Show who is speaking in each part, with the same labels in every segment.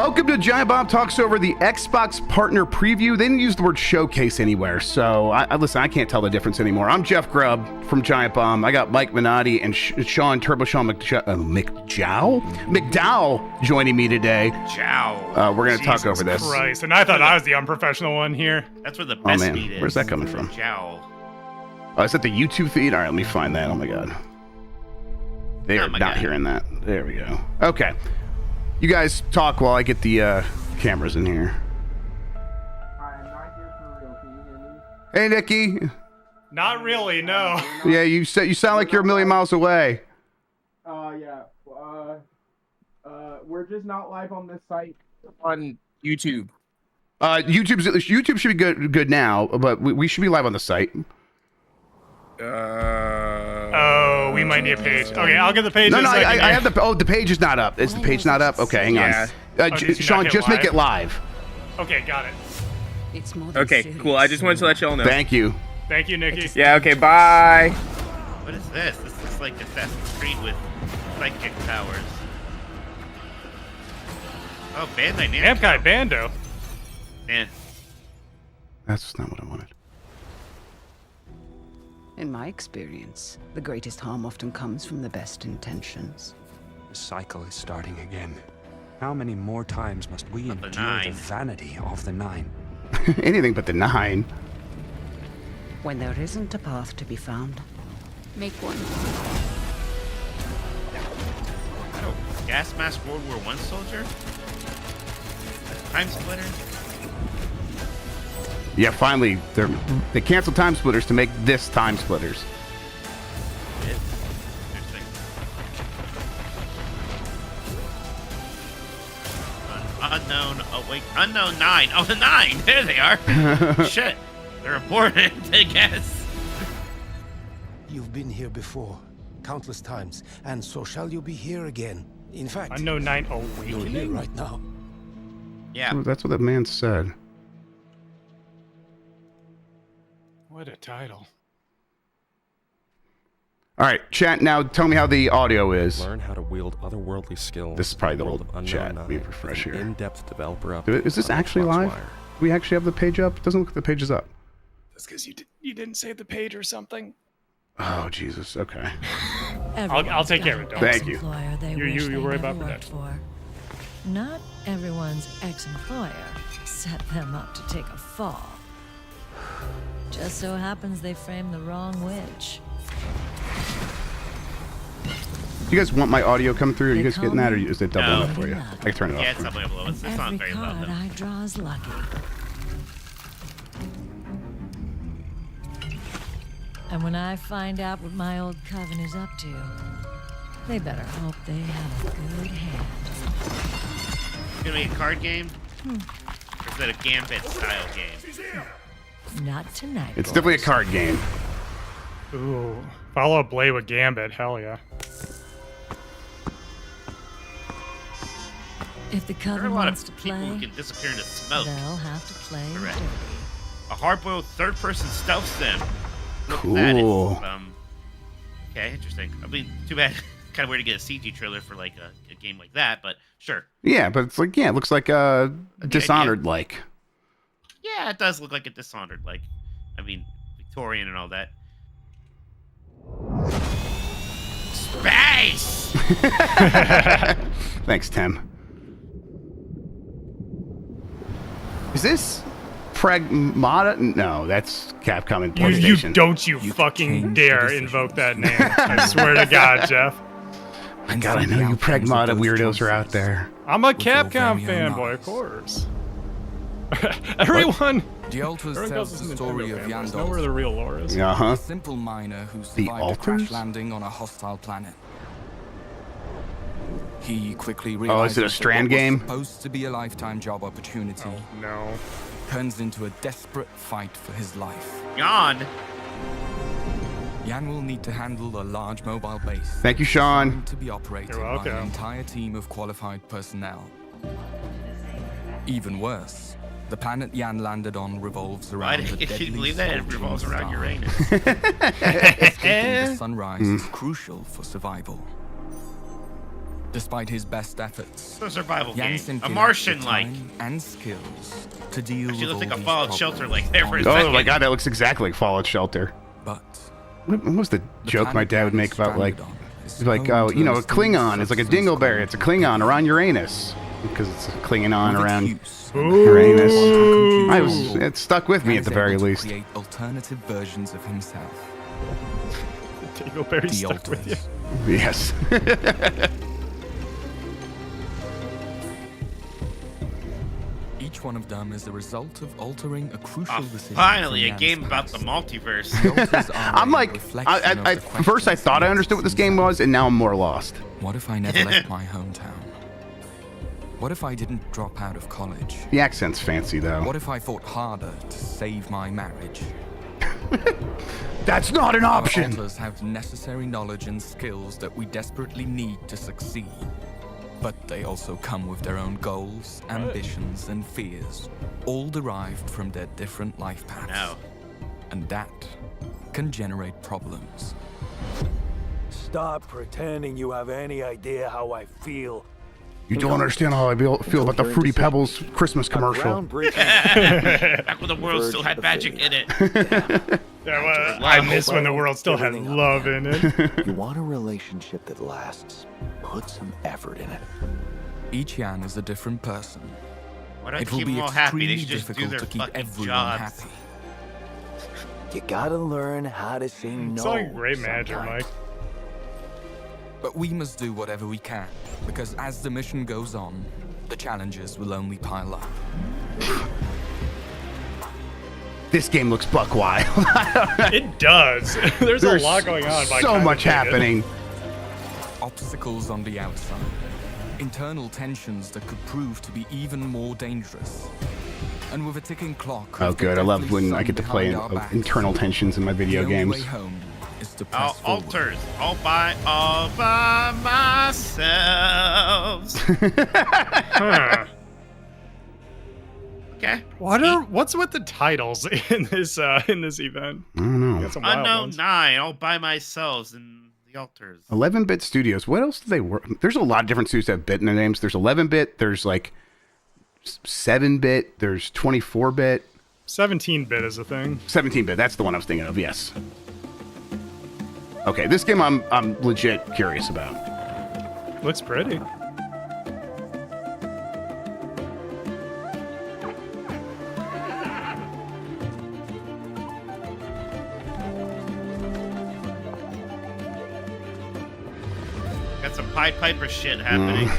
Speaker 1: Welcome to Giant Bomb Talks over the Xbox Partner Preview. They didn't use the word showcase anywhere, so listen, I can't tell the difference anymore. I'm Jeff Grubb from Giant Bomb. I got Mike Minotti and Sean McDowell joining me today.
Speaker 2: Ciao.
Speaker 1: We're going to talk over this.
Speaker 3: Christ, and I thought I was the unprofessional one here.
Speaker 2: That's where the best feed is.
Speaker 1: Where's that coming from?
Speaker 2: Ciao.
Speaker 1: Oh, is that the YouTube feed? All right, let me find that. Oh my God. They are not hearing that. There we go. Okay. You guys talk while I get the cameras in here.
Speaker 4: I'm not here for real. Can you hear me?
Speaker 1: Hey, Nikki.
Speaker 3: Not really, no.
Speaker 1: Yeah, you sound like you're a million miles away.
Speaker 4: Yeah. We're just not live on this site.
Speaker 5: On YouTube.
Speaker 1: YouTube should be good now, but we should be live on the site.
Speaker 3: Oh, we might need a page. Okay, I'll get the page.
Speaker 1: No, I have the. Oh, the page is not up. Is the page not up? Okay, hang on. Sean, just make it live.
Speaker 3: Okay, got it.
Speaker 6: It's more than
Speaker 5: Okay,
Speaker 6: serious.
Speaker 5: cool. I just wanted to let y'all know.
Speaker 1: Thank you.
Speaker 3: Thank you, Nikki.
Speaker 5: Yeah, okay, bye.
Speaker 2: What is this? This is like Assassin's Creed with psychic powers. Oh, Bandai Namco.
Speaker 3: Namkai Bando.
Speaker 2: Man.
Speaker 1: That's not what I wanted.
Speaker 6: In my experience, the greatest harm often comes from the best intentions.
Speaker 7: The cycle is starting again. How many more times must we endure the vanity of the Nine?
Speaker 1: Anything but the 9.
Speaker 6: When there isn't a path to be found, make one.
Speaker 2: Oh, gas mask World War I soldier? Time splitter?
Speaker 1: Yeah, finally, they canceled Time Splitters to make this Time Splitters.
Speaker 2: Interesting. Unknown. Oh wait, unknown 9. Oh, the 9. There they are. Shit, they're important, I guess.
Speaker 8: You've been here before, countless times, and so shall you be here again. In fact,
Speaker 3: Unknown 9
Speaker 8: you're here
Speaker 3: Awakening.
Speaker 8: right now.
Speaker 2: Yeah.
Speaker 1: Ooh, that's what that man said.
Speaker 3: What a title.
Speaker 1: All right, chat. Now tell me how the audio is.
Speaker 9: Learn how to wield otherworldly skills.
Speaker 1: This is probably the
Speaker 9: World
Speaker 1: old
Speaker 9: of Unknown
Speaker 1: chat.
Speaker 9: Nine.
Speaker 1: Let me refresh here.
Speaker 9: In-depth developer update.
Speaker 1: Is this
Speaker 9: on
Speaker 1: actually live?
Speaker 9: Crosswire.
Speaker 1: Do we actually have the page up? It doesn't look like the page is up.
Speaker 3: That's because you didn't save the page or something.
Speaker 1: Oh, Jesus. Okay.
Speaker 3: I'll take care of it. Don't
Speaker 1: Thank you.
Speaker 3: You worry about production.
Speaker 10: For. Not everyone's ex-employer set them up to take a fall. Just so happens they framed the wrong witch.
Speaker 1: Do you guys want my audio come through? Are you guys getting that, or is it doubling up for you? I can turn it off.
Speaker 2: Yeah, it's doubling up a little. It's not
Speaker 10: Every
Speaker 2: very loud
Speaker 10: card
Speaker 2: though.
Speaker 10: I draw is lucky. And when I find out what my old coven is up to, they better hope they have a good hand.
Speaker 2: It's gonna be a card game? Or is that a Gambit style game?
Speaker 10: Not tonight.
Speaker 1: It's definitely a card game.
Speaker 3: Ooh. Follow up Blade with Gambit. Hell yeah.
Speaker 10: If the
Speaker 2: There are a
Speaker 10: coven
Speaker 2: lot
Speaker 10: wants
Speaker 2: of
Speaker 10: to
Speaker 2: people
Speaker 10: play,
Speaker 2: who can disappear into smoke.
Speaker 10: they'll have to play
Speaker 2: Correct.
Speaker 10: dirty.
Speaker 2: A hard-boiled third-person stealth sim. Look
Speaker 1: Cool.
Speaker 2: at that. It's, okay, interesting. I mean, too bad. Kind of weird to get a CG trailer for like a game like that, but sure.
Speaker 1: Yeah, but it's like, it looks like Dishonored like.
Speaker 2: Yeah, it does look like a Dishonored like. I mean, Victorian and all that. Space!
Speaker 1: Thanks, Tim. Is this Pragmata? No, that's Capcom and PlayStation.
Speaker 3: You fucking dare invoke that name. I swear to God, Jeff.
Speaker 1: My God, I know you Pragmata weirdos are out there.
Speaker 3: I'm a Capcom fanboy, of course. Everyone
Speaker 7: The Alters
Speaker 3: tells
Speaker 7: tells
Speaker 3: us
Speaker 7: the
Speaker 3: Nintendo
Speaker 7: story of
Speaker 3: fanboys know where
Speaker 7: Yandol,
Speaker 3: the real lore is.
Speaker 1: Uh-huh.
Speaker 7: a simple miner who
Speaker 1: The
Speaker 7: survived a crash
Speaker 1: Alters?
Speaker 7: landing on a hostile planet. He quickly
Speaker 1: Oh,
Speaker 7: realizes
Speaker 1: is it a Strand
Speaker 7: that what
Speaker 1: game?
Speaker 7: was supposed to be a lifetime job opportunity
Speaker 3: No.
Speaker 7: turns into a desperate fight for his life.
Speaker 2: Yawn.
Speaker 7: Yan will need to handle a large mobile base.
Speaker 1: Thank you, Sean.
Speaker 7: To be operated
Speaker 3: You're
Speaker 7: by an
Speaker 3: welcome.
Speaker 7: entire team of qualified personnel. Even worse, the planet Yan landed on revolves
Speaker 2: Why
Speaker 7: around the
Speaker 2: did you
Speaker 7: deadly
Speaker 2: believe that? It
Speaker 7: scorching
Speaker 2: revolves around
Speaker 7: star.
Speaker 2: Uranus.
Speaker 7: Escaping the sunrise is crucial for survival.
Speaker 11: Despite his best efforts,
Speaker 2: It's a survival game.
Speaker 11: Jansen
Speaker 2: A
Speaker 11: lacked
Speaker 2: Martian-like.
Speaker 11: the time and skills to deal
Speaker 2: Actually,
Speaker 11: with
Speaker 2: looks like
Speaker 11: all
Speaker 2: a
Speaker 11: these
Speaker 2: Fallout
Speaker 11: problems
Speaker 2: Shelter like there for a
Speaker 11: on
Speaker 2: second.
Speaker 1: Oh my god, that looks exactly like Fallout Shelter.
Speaker 11: But
Speaker 1: What was the joke my dad would make about like,
Speaker 11: is
Speaker 1: he's like,
Speaker 11: home
Speaker 1: oh,
Speaker 11: to
Speaker 1: you know, a
Speaker 11: listed
Speaker 1: Klingon is like a
Speaker 11: substance
Speaker 1: dingleberry. It's a Klingon around Uranus because it's a Klingon
Speaker 11: With its
Speaker 1: around
Speaker 11: use,
Speaker 1: Uranus.
Speaker 11: Ooh.
Speaker 1: It stuck with me
Speaker 11: Jan
Speaker 1: at the
Speaker 11: is
Speaker 1: very
Speaker 11: able to
Speaker 1: least.
Speaker 11: create alternative versions of himself.
Speaker 3: Dingleberry
Speaker 11: The
Speaker 3: stuck with you.
Speaker 11: Alters.
Speaker 1: Yes.
Speaker 11: Each one of them is the result of altering a crucial decision.
Speaker 2: Finally,
Speaker 11: from
Speaker 2: a game
Speaker 11: Jan's
Speaker 2: about the
Speaker 11: past.
Speaker 2: multiverse.
Speaker 11: The Alters are
Speaker 1: I'm
Speaker 11: a
Speaker 1: like,
Speaker 11: reflection of
Speaker 1: I
Speaker 11: the
Speaker 1: first I
Speaker 11: questions
Speaker 1: thought I
Speaker 11: he
Speaker 1: understood what this
Speaker 11: asks
Speaker 1: game
Speaker 11: himself.
Speaker 1: was, and now I'm more lost.
Speaker 11: What if I never left my hometown? What if I didn't drop out of college?
Speaker 1: The accent's fancy though.
Speaker 11: What if I fought harder to save my marriage?
Speaker 1: That's not an
Speaker 11: Our
Speaker 1: option.
Speaker 11: Alters have the necessary knowledge and skills that we desperately need to succeed. But they also come with their own goals, ambitions, and fears, all derived from their different life paths.
Speaker 2: No.
Speaker 11: And that can generate problems.
Speaker 12: Stop pretending you have any idea how I feel.
Speaker 1: You don't understand how I feel about the Fruity Pebbles Christmas commercial.
Speaker 2: Back when the world still had magic in it.
Speaker 3: Yeah, well, I miss when the world still had love in it.
Speaker 12: You want a relationship that lasts? Put some effort in it.
Speaker 11: Each Jan is a different person.
Speaker 2: Why don't
Speaker 11: It
Speaker 2: you
Speaker 11: will
Speaker 2: keep
Speaker 11: be
Speaker 2: them all happy? They
Speaker 11: extremely
Speaker 2: should just do
Speaker 11: difficult
Speaker 2: their
Speaker 11: to keep
Speaker 2: fucking
Speaker 11: everyone
Speaker 2: jobs.
Speaker 11: happy.
Speaker 12: You gotta learn how to say no.
Speaker 3: It's like a great manager,
Speaker 12: sometimes.
Speaker 3: Mike.
Speaker 11: But we must do whatever we can, because as the mission goes on, the challenges will only pile up.
Speaker 1: This game looks buck wild.
Speaker 3: It does. There's a lot going on. but I
Speaker 1: So
Speaker 3: kinda
Speaker 1: much
Speaker 3: dig it.
Speaker 1: happening.
Speaker 11: Obstacles on the outside, internal tensions that could prove to be even more dangerous. And with a ticking clock.
Speaker 1: Oh,
Speaker 11: of the
Speaker 1: good. I love
Speaker 11: deadly
Speaker 1: when I
Speaker 11: sun
Speaker 1: get to play
Speaker 11: behind our backs,
Speaker 1: internal tensions in my video
Speaker 11: the only
Speaker 1: games.
Speaker 11: way home is to
Speaker 2: All
Speaker 11: press forward.
Speaker 2: alters, all by myself.
Speaker 3: Huh.
Speaker 2: Okay.
Speaker 3: What's with the titles in this event?
Speaker 1: I don't know.
Speaker 3: Got some wild
Speaker 2: Unknown
Speaker 3: ones.
Speaker 2: 9, all by myself, and the alters.
Speaker 1: 11-bit studios. What else do they work? There's a lot of different studios that have bit in their names. There's 11-bit. There's like 7-bit. There's 24-bit.
Speaker 3: 17-bit is a thing.
Speaker 1: 17-bit. That's the one I was thinking of. Yes. Okay, this game I'm legit curious about.
Speaker 3: Looks pretty.
Speaker 2: Got some Pied Piper shit happening.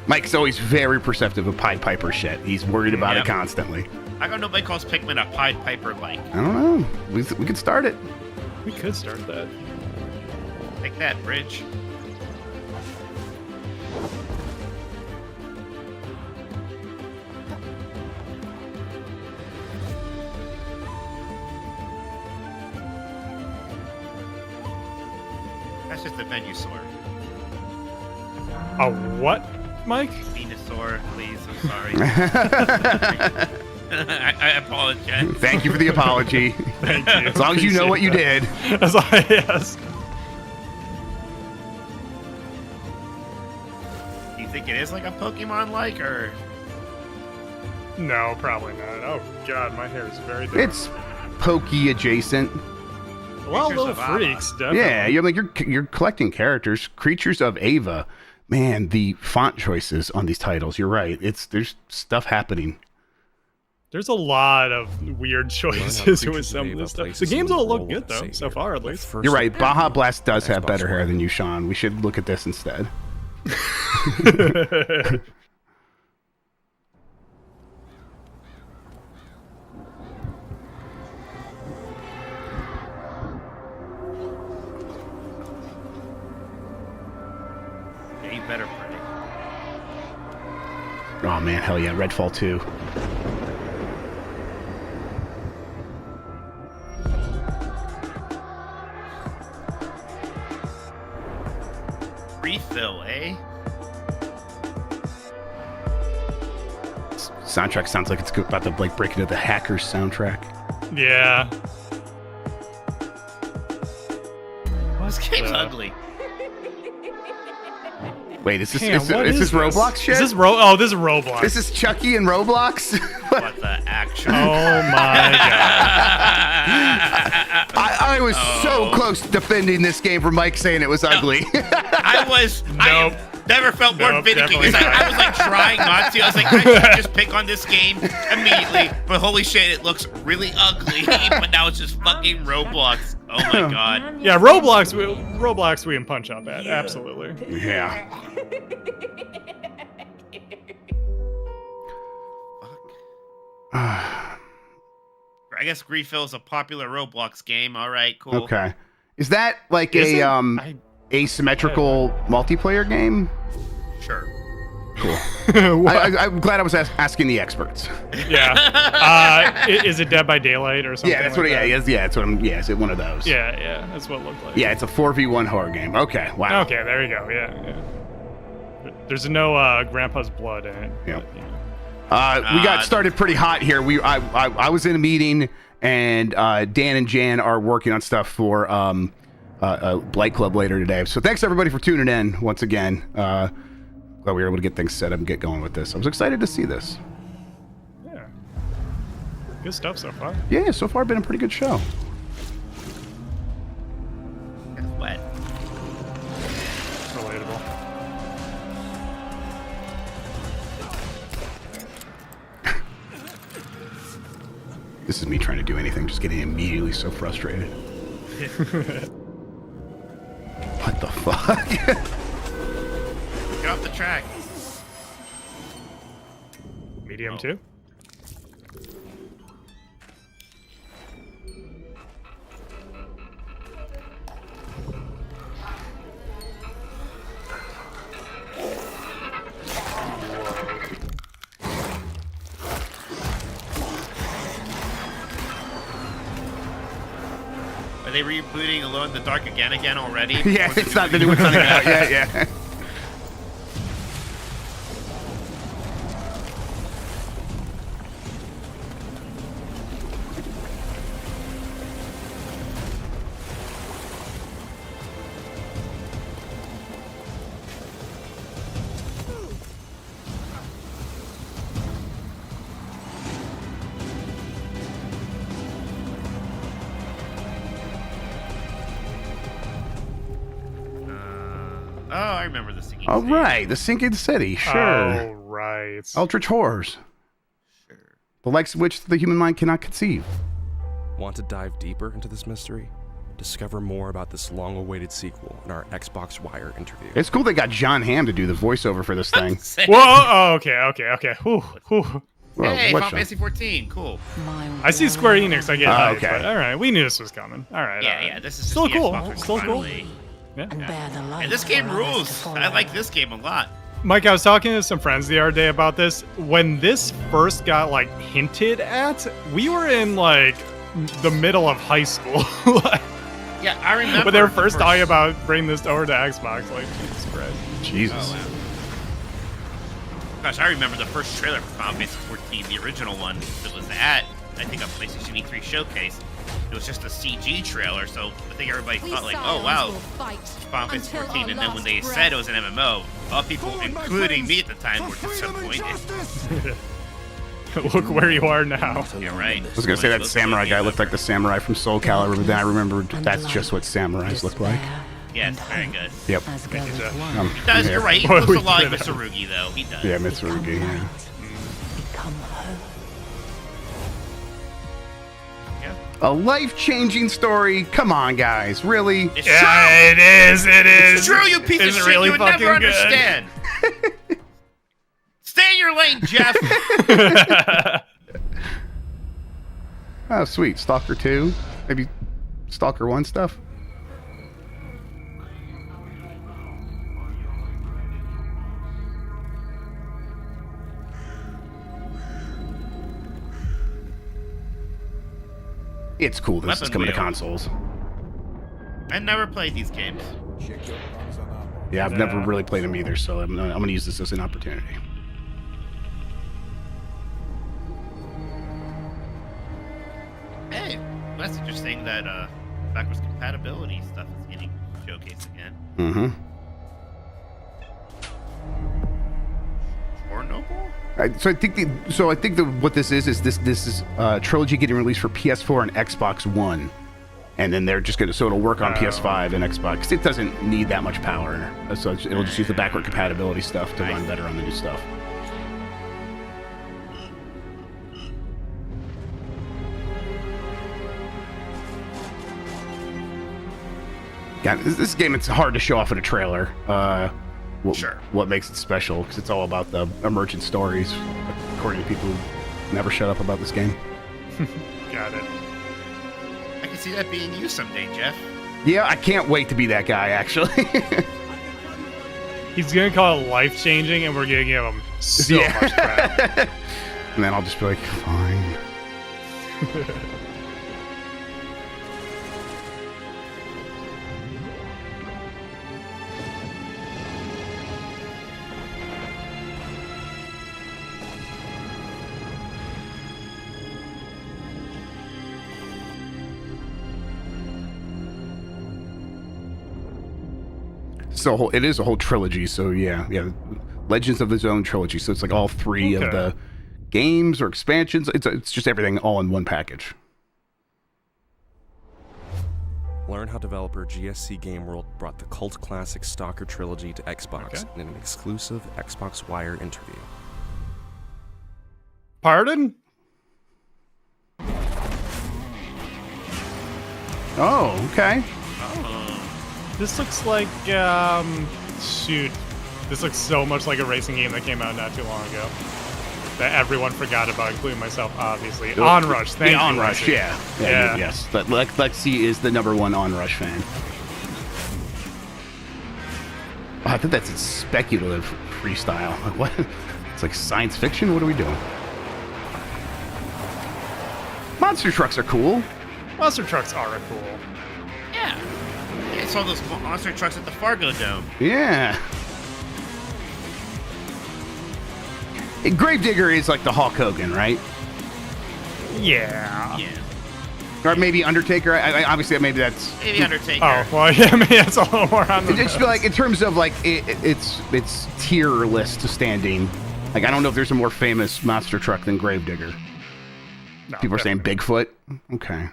Speaker 1: Mike's always very perceptive of Pied Piper shit. He's worried about it constantly.
Speaker 2: How come nobody calls Pikmin a Pied Piper like?
Speaker 1: I don't know. We could start it.
Speaker 3: We could start that.
Speaker 2: Take that, Bridge. That's just a Venusaur.
Speaker 3: A what, Mike?
Speaker 2: Venusaur, please. I'm sorry. I apologize.
Speaker 1: Thank you for the apology.
Speaker 3: Thank you.
Speaker 1: As long as you know what you did.
Speaker 3: Yes.
Speaker 2: Do you think it is like a Pokemon like, or?
Speaker 3: No, probably not. Oh god, my hair is very dark.
Speaker 1: It's pokey adjacent.
Speaker 3: Well,
Speaker 2: Creatures
Speaker 3: little
Speaker 2: of Ava.
Speaker 3: freaks, definitely.
Speaker 1: Yeah, you're collecting characters, creatures of Ava. Man, the font choices on these titles. You're right. There's stuff happening.
Speaker 3: There's a lot of weird choices with some of this stuff. The games all look good though, so far at least.
Speaker 1: You're right. Baja Blast does have better hair than you, Sean. We should look at this instead.
Speaker 2: Yeah, you better pray.
Speaker 1: Oh man, hell yeah, Redfall 2.
Speaker 2: Refill, eh?
Speaker 1: Soundtrack sounds like it's about to like break into the Hackers soundtrack.
Speaker 3: Yeah.
Speaker 2: This game's
Speaker 3: Yeah.
Speaker 2: ugly.
Speaker 1: Wait, is this Roblox shit?
Speaker 3: Is this this is Roblox.
Speaker 1: This is Chucky and Roblox?
Speaker 2: What the actual?
Speaker 3: Oh my god!
Speaker 1: I was so close to defending this game for Mike saying it was ugly.
Speaker 2: I was.
Speaker 3: Nope.
Speaker 2: I never felt more finicky. I was like trying not to. I was like, I should just pick on this game immediately. But holy shit, it looks really ugly. But now it's just fucking Roblox. Oh my god.
Speaker 3: Yeah, Roblox we can punch up at. Absolutely.
Speaker 1: Yeah.
Speaker 2: I guess Griefville is a popular Roblox game. All right, cool.
Speaker 1: Okay. Is that like asymmetrical multiplayer game?
Speaker 2: Sure.
Speaker 1: Cool. I'm glad I was asking the experts.
Speaker 3: Yeah. Is it Dead by Daylight or something?
Speaker 1: Yeah, that's what. Yeah, that's what I'm. Yeah, is it one of those?
Speaker 3: Yeah, that's what it looked like.
Speaker 1: Yeah, it's a 4v1 horror game. Okay. Wow.
Speaker 3: Okay, there you go. Yeah. There's no Grandpa's blood in it.
Speaker 1: Yeah.
Speaker 3: But,
Speaker 1: we got started pretty hot here. I was in a meeting, and Dan and Jan are working on stuff for Blight Club later today. So thanks everybody for tuning in once again. Glad we were able to get things set up and get going with this. I was excited to see this.
Speaker 3: Yeah. Good stuff so far.
Speaker 1: Yeah, so far been a pretty good show.
Speaker 2: It's wet.
Speaker 3: Relatable.
Speaker 1: This is me trying to do anything, just getting immediately so frustrated. What the fuck?
Speaker 2: Get off the track.
Speaker 3: Medium 2?
Speaker 2: Are they rebooting Alone in the Dark again already?
Speaker 1: Yeah, it's not the new one's not even out yet. Yeah.
Speaker 2: Oh, I remember the sinking
Speaker 1: All
Speaker 2: city.
Speaker 1: right, the sinking city. Sure.
Speaker 3: Oh, right.
Speaker 1: Eldritch horrors.
Speaker 2: Sure.
Speaker 1: The likes of which the human mind cannot conceive.
Speaker 9: Want to dive deeper into this mystery? Discover more about this long-awaited sequel in our Xbox Wire interview.
Speaker 1: It's cool they got John Hamm to do the voiceover for this thing.
Speaker 3: Whoa! Oh, okay. Whew.
Speaker 1: Well,
Speaker 2: Hey,
Speaker 1: what
Speaker 2: Final
Speaker 1: show?
Speaker 2: Fantasy 14, cool.
Speaker 3: I see Square Enix. I get hyped,
Speaker 1: okay.
Speaker 3: but all right, we knew this was coming. All right.
Speaker 2: Yeah, this is
Speaker 3: still
Speaker 2: just the
Speaker 3: cool.
Speaker 2: Xbox
Speaker 3: Still cool.
Speaker 2: finally.
Speaker 3: Yeah.
Speaker 2: And this game rules. I like this game a lot.
Speaker 3: Mike, I was talking to some friends the other day about this. When this first got like hinted at, we were in like the middle of high school.
Speaker 2: Yeah, I remember.
Speaker 3: When they were first talking about bringing this over to Xbox, like Jesus Christ.
Speaker 1: Jesus.
Speaker 2: Oh, wow. Gosh, I remember the first trailer for Final Fantasy 14, the original one. It was at, I think, a PlayStation E3 showcase. It was just a CG trailer, so I think everybody thought like, oh wow, Final Fantasy 14. And then when they said it was an MMO, a lot of people, including me at the time, were disappointed.
Speaker 3: Look where you are now.
Speaker 2: You're right.
Speaker 1: I was gonna say that samurai guy looked like the samurai from Soul-Calibur, but then I remembered that's just what samurais look like.
Speaker 2: Yes, very good.
Speaker 1: Yep.
Speaker 2: He does, you're right. He looks a lot like Mitsurugi, though. He does.
Speaker 1: Yeah, Mitsurugi, yeah. A life-changing story. Come on, guys. Really?
Speaker 2: It's
Speaker 3: Yeah,
Speaker 2: true.
Speaker 3: it is.
Speaker 2: It's true, you piece of
Speaker 3: Is it
Speaker 2: shit.
Speaker 3: really
Speaker 2: You would
Speaker 3: fucking
Speaker 2: never
Speaker 3: good?
Speaker 2: understand. Stay in your lane, Jeff.
Speaker 1: Oh, sweet. Stalker 2. Maybe Stalker 1 stuff. It's cool this is coming to consoles.
Speaker 2: I never played these games.
Speaker 1: Yeah, I've never really played them either, so I'm going to use this as an opportunity.
Speaker 2: Hey, that's interesting that backwards compatibility stuff is getting showcased again.
Speaker 1: Mm-hmm.
Speaker 2: available?
Speaker 1: So I think what this is Trilogy getting released for PS4 and Xbox One, and then they're just gonna, so it'll work on PS5 and Xbox. It doesn't need that much power, so it'll just use the backward compatibility stuff to run better on the new stuff. Yeah, this game, it's hard to show off in a trailer. What makes it special, because it's all about the emergent stories, according to people who never shut up about this game.
Speaker 3: Got it.
Speaker 2: I can see that being you someday, Jeff.
Speaker 1: Yeah, I can't wait to be that guy, actually.
Speaker 3: He's going to call it life-changing, and we're going to give him so much crap.
Speaker 1: And then I'll just be like, fine. So it is a whole trilogy. So yeah, Legends of the Zone trilogy. So it's like all three of the games or expansions. It's just everything all in one package.
Speaker 9: Learn how developer GSC Game World brought the cult classic S.T.A.L.K.E.R trilogy to Xbox in an exclusive Xbox Wire interview.
Speaker 3: Pardon?
Speaker 1: Oh, okay.
Speaker 3: This looks like, shoot. This looks so much like a racing game that came out not too long ago. That everyone forgot about, including myself, obviously. Onrush, thank you.
Speaker 1: Onrush, yeah. Yes. But Lexi is the #1 Onrush fan. Oh, I think that's a speculative freestyle. What? It's like science fiction? What are we doing? Monster trucks are cool.
Speaker 3: Monster trucks are cool.
Speaker 2: Yeah. I saw those monster trucks at the Fargo Dome.
Speaker 1: Yeah. Gravedigger is like the Hulk Hogan, right?
Speaker 3: Yeah.
Speaker 1: Or maybe Undertaker. Obviously, maybe that's...
Speaker 2: Maybe Undertaker.
Speaker 3: Oh, well, yeah, maybe that's a little more on the
Speaker 1: It's like, in terms of, like, it's tier list standing. Like, I don't know if there's a more famous monster truck than Gravedigger.
Speaker 3: No,
Speaker 1: people are saying Bigfoot. Okay.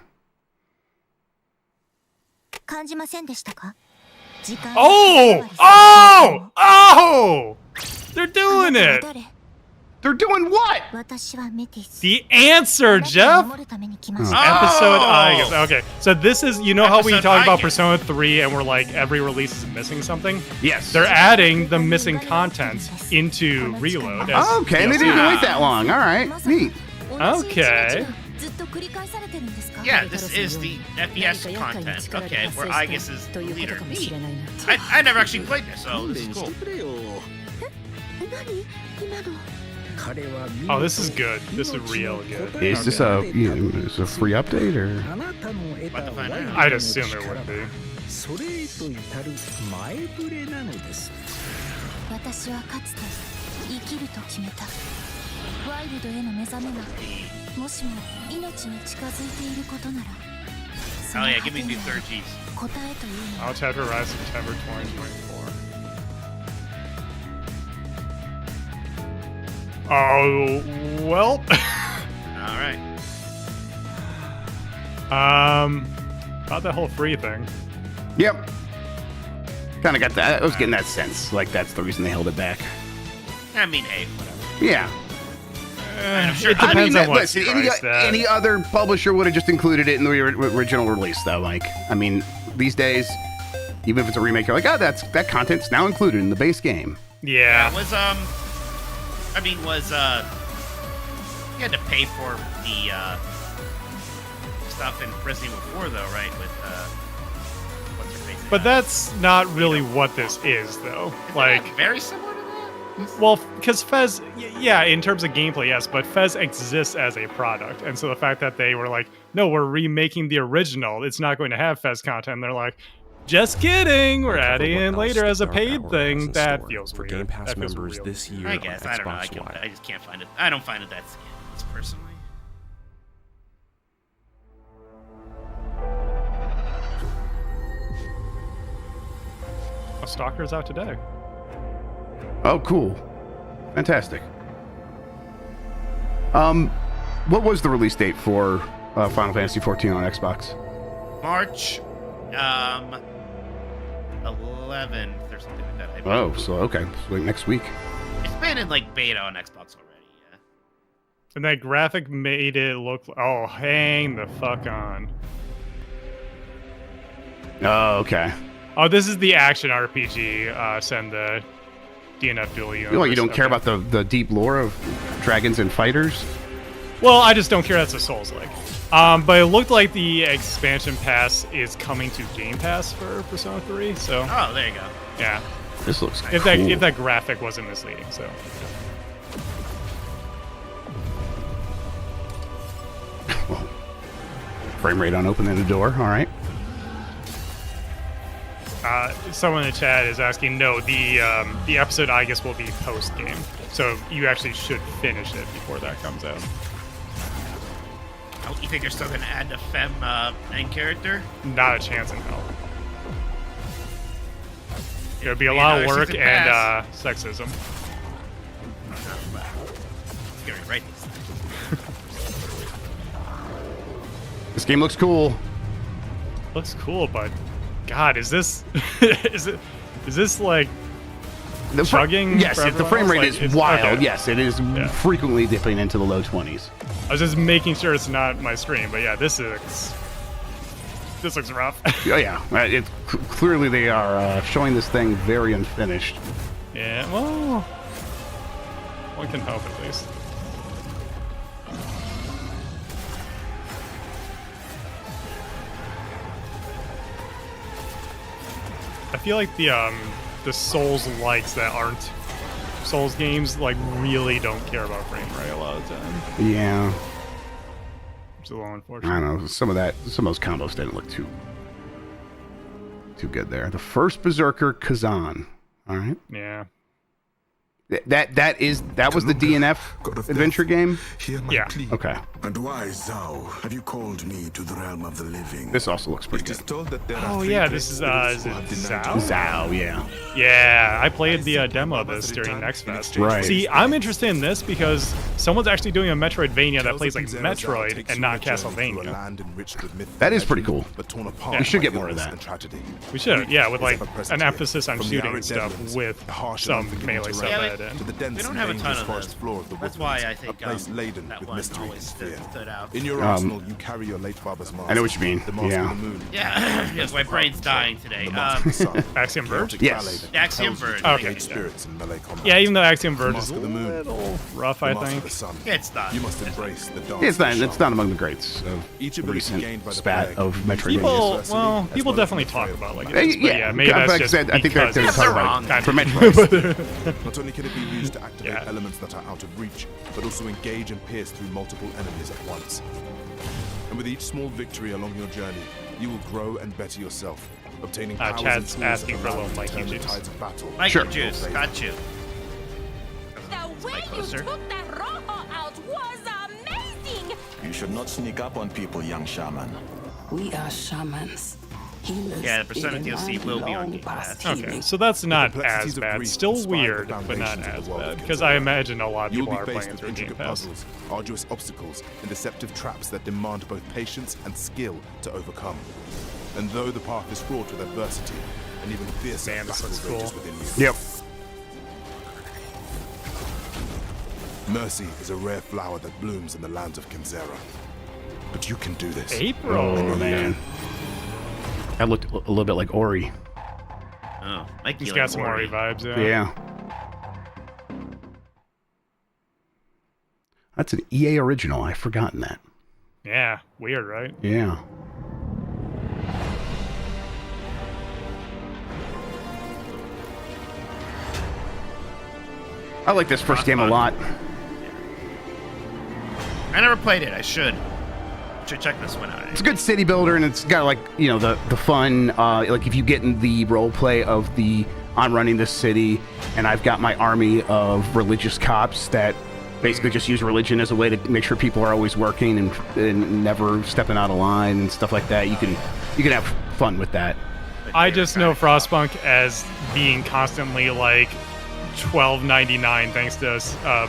Speaker 3: Oh! They're doing it!
Speaker 1: They're doing what?
Speaker 3: The answer, Jeff! Episode I guess. Okay, so this is, you know how we talk about Persona 3 and we're like, every release is missing something?
Speaker 1: Yes.
Speaker 3: They're adding the missing content into Reload.
Speaker 1: Okay, and they didn't wait that long. All right, neat.
Speaker 3: Okay.
Speaker 2: Yeah, this is the FPS content. Okay, where Aegis is the leader. Neat. I never actually played this, so this is cool.
Speaker 3: Oh, this is good. This is real good.
Speaker 1: Is this a free update or?
Speaker 2: About to find out.
Speaker 3: I'd assume it would be.
Speaker 2: Oh yeah, give me 2 third Gs.
Speaker 3: I'll chapter rise September 2024. Oh, well.
Speaker 2: All right.
Speaker 3: About that whole free thing.
Speaker 1: Yep. Kind of got that. I was getting that sense. Like, that's the reason they held it back.
Speaker 2: I mean, hey, whatever.
Speaker 1: Yeah.
Speaker 2: I'm sure.
Speaker 3: It depends on what
Speaker 1: listen, any other publisher would have just included it in the original release, though. Like, I mean, these days, even if it's a remake, you're like, oh, that content's now included in the base game.
Speaker 3: Yeah.
Speaker 2: Was you had to pay for the stuff in Resident Evil 4, though, right? With what's her face?
Speaker 3: But that's not really what this is, though. Like,
Speaker 2: very similar to that.
Speaker 3: Well, because Fez, yeah, in terms of gameplay, yes, but Fez exists as a product, and so the fact that they were like, no, we're remaking the original, it's not going to have Fez content. They're like, just kidding, we're adding it in later as a paid thing. That feels
Speaker 9: for
Speaker 3: weird.
Speaker 9: Game Pass
Speaker 3: That feels
Speaker 9: members
Speaker 3: real.
Speaker 9: this year.
Speaker 2: I guess
Speaker 9: on
Speaker 2: I don't know.
Speaker 9: Xbox
Speaker 2: I just can't find it. I don't find it that scandalous personally.
Speaker 3: A Stalker's out today.
Speaker 1: Oh, cool. Fantastic. What was the release date for Final Fantasy 14 on Xbox?
Speaker 2: March 11th or something like that. I believe.
Speaker 1: Oh, so okay, so like next week.
Speaker 2: It's been in like beta on Xbox already. Yeah.
Speaker 3: And that graphic made it look. Oh, hang the fuck on.
Speaker 1: Oh, okay.
Speaker 3: Oh, this is the action RPG. Send the DNF Duel Universe.
Speaker 1: Well, you don't care about the deep lore of dragons and fighters?
Speaker 3: Well, I just don't care that's a Souls-like. But it looked like the expansion pass is coming to Game Pass for Persona 3, so...
Speaker 2: Oh, there you go.
Speaker 3: Yeah.
Speaker 1: This looks
Speaker 3: if
Speaker 1: cool.
Speaker 3: If that graphic wasn't misleading, so...
Speaker 1: Well, frame rate on opening the door, alright.
Speaker 3: Someone in the chat is asking, no, the episode, I guess, will be post-game. So you actually should finish it before that comes out.
Speaker 2: Oh, you think they're still going to add a femme main character?
Speaker 3: Not a chance in hell. It would be a lot of work and sexism.
Speaker 2: Let's get right this time.
Speaker 1: This game looks cool.
Speaker 3: Looks cool, but God, is this is this like chugging?
Speaker 1: Yes, the frame rate is wild. Okay. Yes, it is frequently dipping into the low 20s.
Speaker 3: I was just making sure it's not my stream, but yeah, this looks rough.
Speaker 1: Oh yeah, it's clearly they are showing this thing very unfinished.
Speaker 3: Yeah, well, one can hope at least. I feel like the Souls likes that aren't Souls games like really don't care about frame rate a lot of the time.
Speaker 1: Yeah.
Speaker 3: Which is a little unfortunate.
Speaker 1: I don't know. Some of those combos didn't look too good there. The first Berserker, Khazan. All right.
Speaker 3: Yeah.
Speaker 1: That was the DNF adventure game?
Speaker 3: Yeah.
Speaker 1: Okay.
Speaker 13: And why, Zhao, have you called me to the realm of the living?
Speaker 1: This also looks pretty good.
Speaker 3: Oh yeah, this is it Zhao?
Speaker 1: Zhao, yeah.
Speaker 3: Yeah, I played the demo of this during Next Fest.
Speaker 1: Right.
Speaker 3: See, I'm interested in this because someone's actually doing a Metroidvania that plays like Metroid and not Castlevania.
Speaker 1: That is pretty cool.
Speaker 3: Yeah.
Speaker 1: We should get more of that.
Speaker 3: We should, yeah, with like an emphasis on shooting and stuff with some melee stuff added in.
Speaker 2: We don't have a ton of this. That's why I think that one always stood out.
Speaker 13: In your arsenal, you carry your late father's mask.
Speaker 1: I know what you mean. Yeah.
Speaker 2: Yeah. Yes, my brain's dying today.
Speaker 3: Axiom Verge?
Speaker 1: Yes.
Speaker 2: Axiom Verge.
Speaker 3: Okay. Yeah, even though Axiom Verge is a little rough, I think.
Speaker 2: Yeah, it's not.
Speaker 13: You must embrace the dark.
Speaker 1: It's not among the greats of recent spat of Metroidvania.
Speaker 3: People definitely talk about like it is, but yeah, maybe that's just
Speaker 1: I think they're talking about for
Speaker 13: Metroid. Not only can it be used to activate elements that are out of reach, but also engage and pierce through multiple enemies at once. And with each small victory along your journey, you will grow and better yourself, obtaining powers
Speaker 3: Chad's
Speaker 13: and
Speaker 3: asking
Speaker 13: tools
Speaker 3: for a
Speaker 13: that
Speaker 3: little
Speaker 13: allow you to turn
Speaker 3: Mikey
Speaker 13: the
Speaker 3: juice.
Speaker 13: tides of battle.
Speaker 2: Mikey juice, got you.
Speaker 14: The way you took that rojo out was amazing!
Speaker 15: You should not sneak up on people, young shaman.
Speaker 16: We are shamans.
Speaker 2: Yeah, the Persona DLC will be on Game Pass.
Speaker 3: Okay, so that's not as bad. Still weird, but not as bad. Because I imagine a lot of people are playing through Game Pass.
Speaker 13: Puzzles, arduous obstacles, and deceptive traps that demand both patience and skill to overcome. And though the path is fraught with adversity, and even fiercer battles rages within you.
Speaker 1: Yep.
Speaker 13: Mercy is a rare flower that blooms in the lands of Kenzera. But you can do this.
Speaker 3: April.
Speaker 1: Oh, man. That looked a little bit like Ori.
Speaker 2: Oh,
Speaker 3: he's got some Ori vibes,
Speaker 1: Yeah. That's an EA original. I've forgotten that.
Speaker 3: Yeah, weird, right?
Speaker 1: Yeah. I like this first game a lot.
Speaker 2: I never played it. I should check this one out.
Speaker 1: It's a good city builder, and it's got like the fun. Like if you get in the role play of I'm running this city, and I've got my army of religious cops that basically just use religion as a way to make sure people are always working and never stepping out of line and stuff like that. You can have fun with that.
Speaker 3: I just know Frostpunk as being constantly like $12.99 thanks to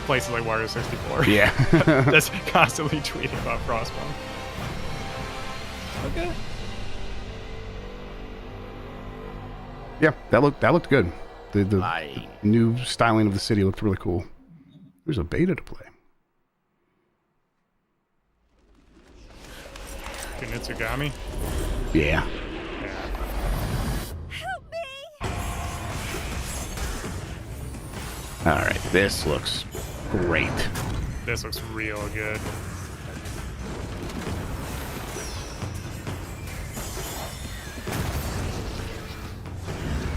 Speaker 3: places like Wario 64.
Speaker 1: Yeah.
Speaker 3: That's constantly tweeting about Frostpunk. Okay.
Speaker 1: Yeah, that looked good. The new styling of the city looked really cool. There's a beta to play.
Speaker 3: Kunitsu-Gami?
Speaker 1: Yeah. All right, this looks great.
Speaker 3: This looks real good.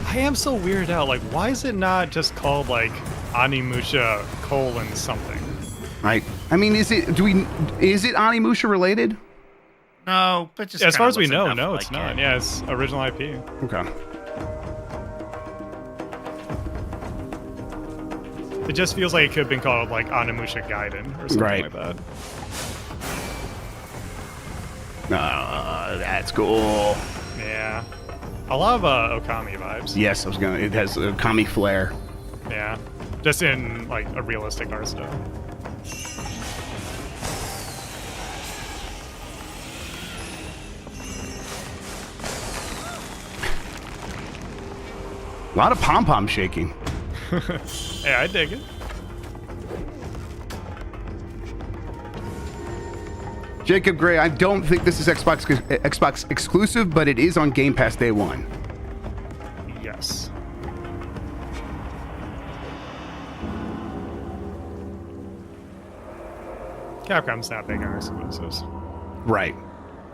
Speaker 3: I am so weirded out. Like, why is it not just called like Animusha something?
Speaker 1: Right. I mean, is it Animusha related?
Speaker 2: No, but just
Speaker 3: as far as we
Speaker 2: kinda
Speaker 3: know,
Speaker 2: looks
Speaker 3: no,
Speaker 2: enough
Speaker 3: it's
Speaker 2: like
Speaker 3: not.
Speaker 2: it.
Speaker 3: Yeah, it's original IP.
Speaker 1: Okay.
Speaker 3: It just feels like it could have been called like Animusha Gaiden or something
Speaker 1: Right.
Speaker 3: like that.
Speaker 1: That's cool.
Speaker 3: Yeah. A lot of Okami vibes.
Speaker 1: Yes, it has a Kami flair.
Speaker 3: Yeah. Just in like a realistic art style.
Speaker 1: A lot of pom-pom shaking.
Speaker 3: Yeah, I dig it.
Speaker 1: Jacob Gray, I don't think this is Xbox exclusive, but it is on Game Pass day one.
Speaker 3: Yes. Capcom's not big on exclusives.
Speaker 1: Right.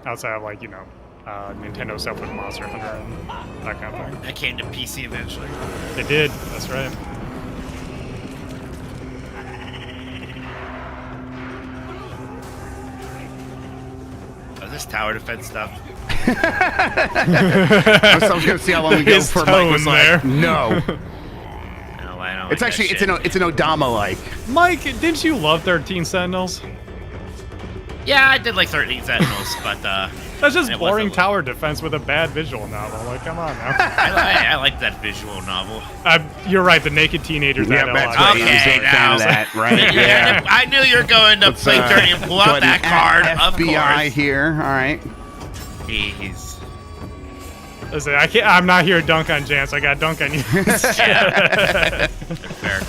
Speaker 3: Outside of like, Nintendo stuff with Monster Hunter and that kind of thing.
Speaker 2: That came to PC eventually.
Speaker 3: It did, that's right.
Speaker 2: Oh, this tower defense stuff.
Speaker 1: I was going to see how long we go for Mike was like, no.
Speaker 2: No, I don't.
Speaker 1: It's actually, it's an Odama-like.
Speaker 3: Mike, didn't you love 13 Sentinels?
Speaker 2: Yeah, I did like 13 Sentinels, but
Speaker 3: that's just boring tower defense with a bad visual novel. Like, come on now.
Speaker 2: I like that visual novel.
Speaker 3: You're right. The naked teenagers.
Speaker 1: Yeah, that's right.
Speaker 2: Okay,
Speaker 1: now that, right? Yeah.
Speaker 2: I knew you were going to play dirty and pull out that card.
Speaker 1: FBI
Speaker 2: of course.
Speaker 1: here. All right.
Speaker 2: Jeez.
Speaker 3: Listen, I'm not here to dunk on Jance. I got to dunk on you.
Speaker 2: Yeah. Fair.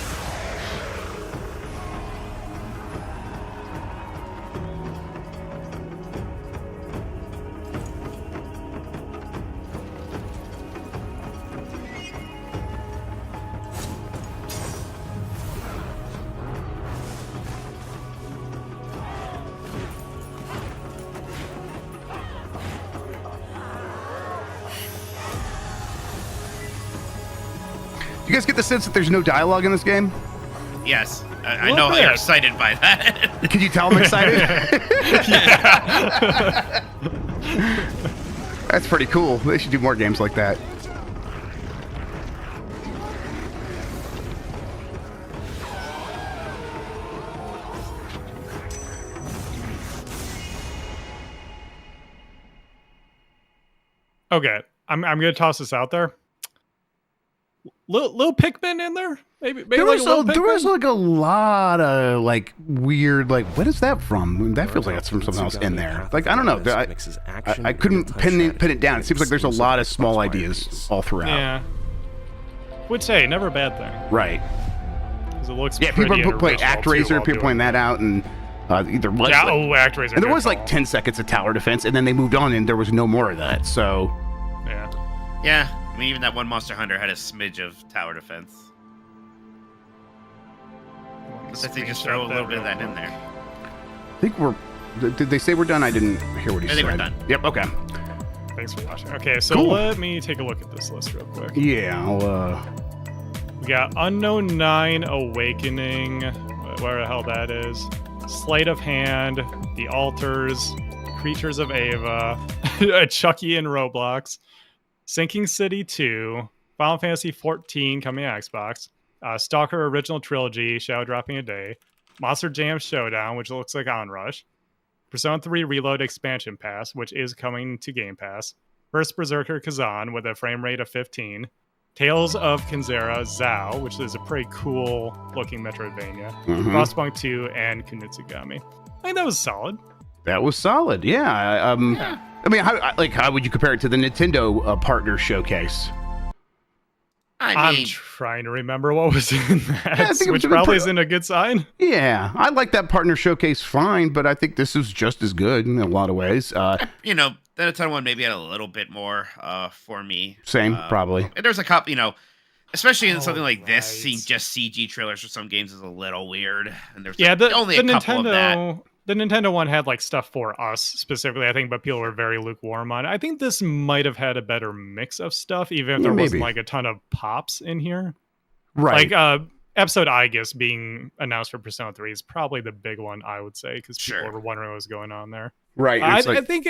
Speaker 1: Do you guys get the sense that there's no dialogue in this game?
Speaker 2: Yes. I know how you're excited by that.
Speaker 1: Can you tell I'm excited? That's pretty cool. They should do more games like that.
Speaker 3: Okay, I'm gonna toss this out there. Little Pikmin in there? Maybe
Speaker 1: There
Speaker 3: like
Speaker 1: was like a lot of like weird, like, what is that from? That feels like that's from something else in there. Like, I don't know. I couldn't pin it down. It seems like there's a lot of small ideas all throughout.
Speaker 3: Yeah. Which, hey, never a bad thing.
Speaker 1: Right.
Speaker 3: Because it looks
Speaker 1: people
Speaker 3: pretty
Speaker 1: play
Speaker 3: original,
Speaker 1: ActRaiser, people pointing that out, and either was
Speaker 3: ActRaiser.
Speaker 1: And there was like 10 seconds of tower defense, and then they moved on, and there was no more of that. So.
Speaker 3: Yeah.
Speaker 2: Yeah. I mean, even that one Monster Hunter had a smidge of tower defense. But they just throw a little bit of that in there.
Speaker 1: I think did they say we're done? I didn't hear what he said.
Speaker 2: I think we're done.
Speaker 1: Yep, okay.
Speaker 3: Thanks for watching. Okay, so
Speaker 1: Cool.
Speaker 3: Let me take a look at this list real quick.
Speaker 1: Yeah,
Speaker 3: We got Unknown 9 Awakening, where the hell that is. Sleight of Hand, The Alters, Creatures of Ava, Chucky and Roblox, Sinking City 2, Final Fantasy 14 coming to Xbox, S.T.A.L.K.E.R. Original Trilogy, Shadow Dropping a Day, Monster Jam Showdown, which looks like Onrush, Persona 3 Reload Expansion Pass, which is coming to Game Pass, First Berserker Khazan with a frame rate of 15, Tales of Kenzera, Zao, which is a pretty cool looking Metroidvania,
Speaker 1: Mhm.
Speaker 3: Frostpunk 2, and Kunitsu-Gami. I think that was solid.
Speaker 1: That was solid. Yeah. I mean, how would you compare it to the Nintendo partner showcase?
Speaker 3: I'm trying to remember what was in that,
Speaker 1: I think it
Speaker 3: which
Speaker 1: was
Speaker 3: probably isn't a good sign.
Speaker 1: Yeah, I like that partner showcase fine, but I think this is just as good in a lot of ways.
Speaker 2: You know, the Nintendo one maybe had a little bit more for me.
Speaker 1: Same, probably.
Speaker 2: And there's a couple, you know, especially in something like this, seeing just CG trailers for some games is a little weird. And there's only a couple of that.
Speaker 3: The Nintendo one had like stuff for us specifically, I think, but people were very lukewarm on it. I think this might have had a better mix of stuff, even if there wasn't like a ton of pops in here.
Speaker 1: Right.
Speaker 3: Like episode I guess being announced for Persona 3 is probably the big one, I would say, because people were wondering what was going on there.
Speaker 1: Right.
Speaker 3: I think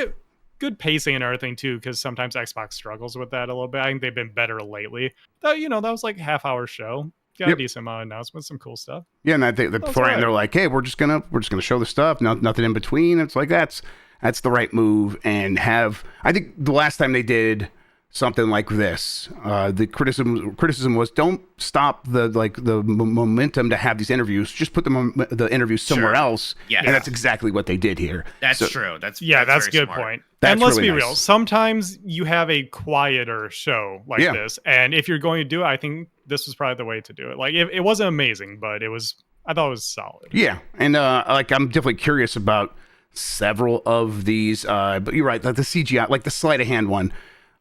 Speaker 3: good pacing and everything too, because sometimes Xbox struggles with that a little bit. I think they've been better lately. That was like a half-hour show. Got a decent amount of announcements, some cool stuff.
Speaker 1: Yeah, and I think beforehand they're like, "Hey, we're just gonna show the stuff, nothing in between." It's like that's the right move. And I think the last time they did something like this, the criticism was don't stop the momentum to have these interviews. Just put the interviews somewhere else.
Speaker 2: Yes.
Speaker 1: And that's exactly what they did here.
Speaker 2: That's true. That's
Speaker 3: a good
Speaker 2: smart
Speaker 3: point.
Speaker 1: That's
Speaker 3: and let's
Speaker 1: really
Speaker 3: be
Speaker 1: nice.
Speaker 3: real. Sometimes you have a quieter show like this, and if you're going to do it, I think this was probably the way to do it. Like it wasn't amazing, but I thought it was solid.
Speaker 1: Yeah, and I'm definitely curious about several of these. But you're right, like the CGI, like the sleight of hand one.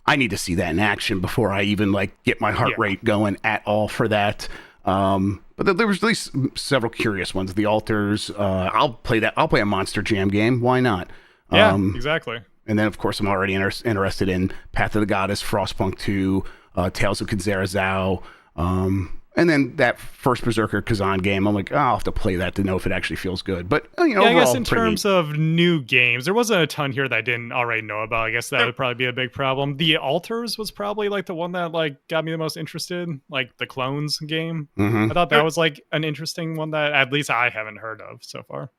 Speaker 1: I need to see that in action before I even get my heart rate going at all for that. But there was at least several curious ones. The Alters. I'll play that. I'll play a Monster Jam game. Why not?
Speaker 3: Yeah, exactly.
Speaker 1: And then, of course, I'm already interested in Path of the Goddess, Frostpunk 2, Tales of Kenzera, Zao. And then that first Berserker Khazan game, I'm like, I'll have to play that to know if it actually feels good. But,
Speaker 3: I guess in terms of new games, there wasn't a ton here that I didn't already know about. I guess that would probably be a big problem. The Alters was probably the one that got me the most interested, like the Clones game.
Speaker 1: Mm-hmm.
Speaker 3: I thought that was an interesting one that at least I haven't heard of so far.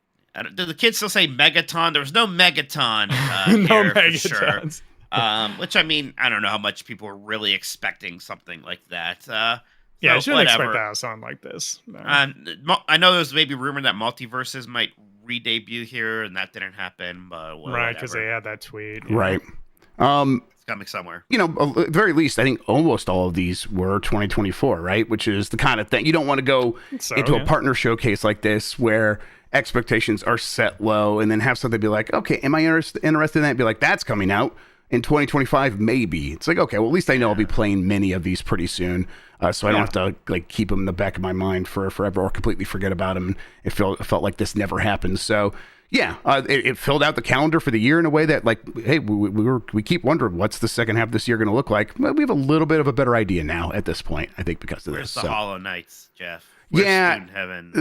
Speaker 2: Do the kids still say Megaton? There was no Megaton
Speaker 3: no
Speaker 2: here
Speaker 3: Megatons.
Speaker 2: for sure. Which, I mean, I don't know how much people were really expecting something like that.
Speaker 3: I shouldn't expect that something like this. No.
Speaker 2: I know there was maybe rumor that Multiverses might re-debut here, and that didn't happen. But
Speaker 3: right, because they had that tweet.
Speaker 1: Right.
Speaker 2: It's coming somewhere.
Speaker 1: At the very least, I think almost all of these were 2024, right? Which is the kind of thing you don't want to go into a partner showcase like this where expectations are set low and then have something be like, okay, am I interested in that? Be like, that's coming out in 2025, maybe. It's like, okay, well, at least I know I'll be playing many of these pretty soon, so I don't have to keep them in the back of my mind for forever or completely forget about them. It felt like this never happened. So yeah, it filled out the calendar for the year in a way that hey, we keep wondering what's the second half of this year going to look like. Well, we have a little bit of a better idea now at this point, I think, because of
Speaker 2: Where's
Speaker 1: this.
Speaker 2: the Hollow Knights, Jeff?
Speaker 1: Heaven.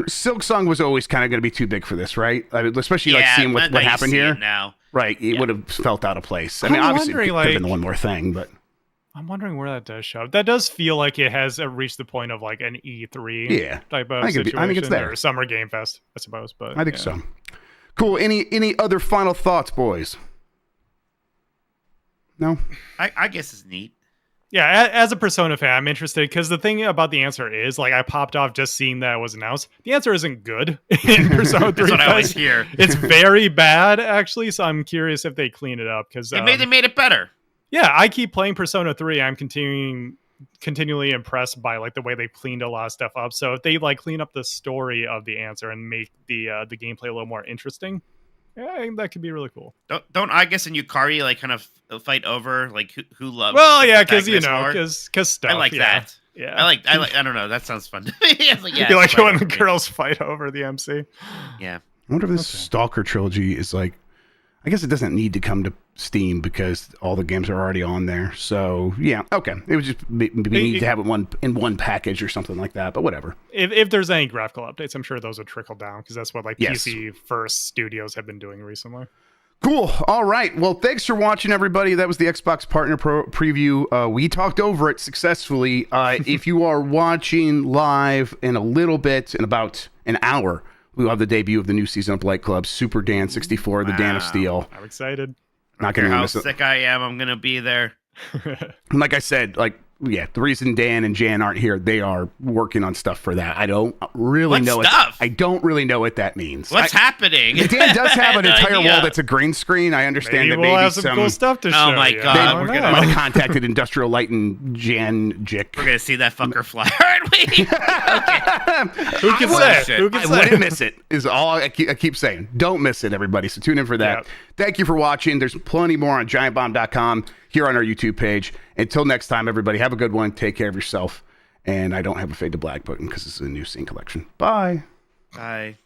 Speaker 1: Silk Song was always kind of going to be too big for this, right? I mean, especially seeing what happened here.
Speaker 2: Now.
Speaker 1: Right, it would have felt out of place. I mean, obviously, it could have been one more thing, but
Speaker 3: I'm wondering where that does show up. That does feel like it has reached the point of an E3 type of situation.
Speaker 1: I think it's there.
Speaker 3: Or Summer Game Fest, I suppose. But
Speaker 1: I think so. Cool. Any other final thoughts, boys? No?
Speaker 2: I guess it's neat.
Speaker 3: Yeah, as a Persona fan, I'm interested because the thing about the answer is, I popped off just seeing that it was announced. The answer isn't good in Persona 3.
Speaker 2: That's what I always hear.
Speaker 3: It's very bad, actually, so I'm curious if they clean it up. Because
Speaker 2: they made it better.
Speaker 3: Yeah, I keep playing Persona 3. I'm continually impressed by the way they cleaned a lot of stuff up. So if they clean up the story of the answer and make the gameplay a little more interesting, yeah, I think that could be really cool.
Speaker 2: Don't I guess in Yukari kind of fight over who loves?
Speaker 3: Well, yeah, because stuff.
Speaker 2: I like that.
Speaker 3: Yeah,
Speaker 2: I don't know. That sounds fun.
Speaker 3: You like when the girls fight over the MC.
Speaker 2: Yeah.
Speaker 1: I wonder if this S.T.A.L.K.E.R trilogy is I guess it doesn't need to come to Steam because all the games are already on there. So yeah, okay. It would just be neat to have it in one package or something like that. But whatever.
Speaker 3: If there's any graphical updates, I'm sure those would trickle down because that's what PC first studios have been doing recently.
Speaker 1: Cool. All right. Well, thanks for watching, everybody. That was the Xbox Partner Preview. We talked over it successfully. If you are watching live in a little bit, in about an hour, we'll have the debut of the new season of Light Club, Super Dan 64, the Dan of Steel.
Speaker 3: I'm excited.
Speaker 1: Not
Speaker 2: going
Speaker 1: to
Speaker 2: how sick I am, I'm going to be there.
Speaker 1: Like I said, yeah, the reason Dan and Jan aren't here, they are working on stuff for that. I don't really know
Speaker 2: stuff?
Speaker 1: I don't really know what that means.
Speaker 2: What's happening?
Speaker 1: Dan does have an entire wall that's a green screen. I understand that
Speaker 3: we'll
Speaker 1: maybe
Speaker 3: have some cool stuff to show.
Speaker 2: Oh my god,
Speaker 1: we're gonna might have contacted Industrial Light and Jan Jick.
Speaker 2: We're gonna see that fucker fly, aren't we? Okay.
Speaker 3: Who can say? Who can
Speaker 1: I
Speaker 3: say?
Speaker 1: wouldn't miss it. Is all I keep saying. Don't miss it, everybody. So tune in for that.
Speaker 3: Yep.
Speaker 1: Thank you for watching. There's plenty more on giantbomb.com here on our YouTube page. Until next time, everybody, have a good one. Take care of yourself. And I don't have a Fade to Black button because this is a new scene collection. Bye.
Speaker 2: Bye.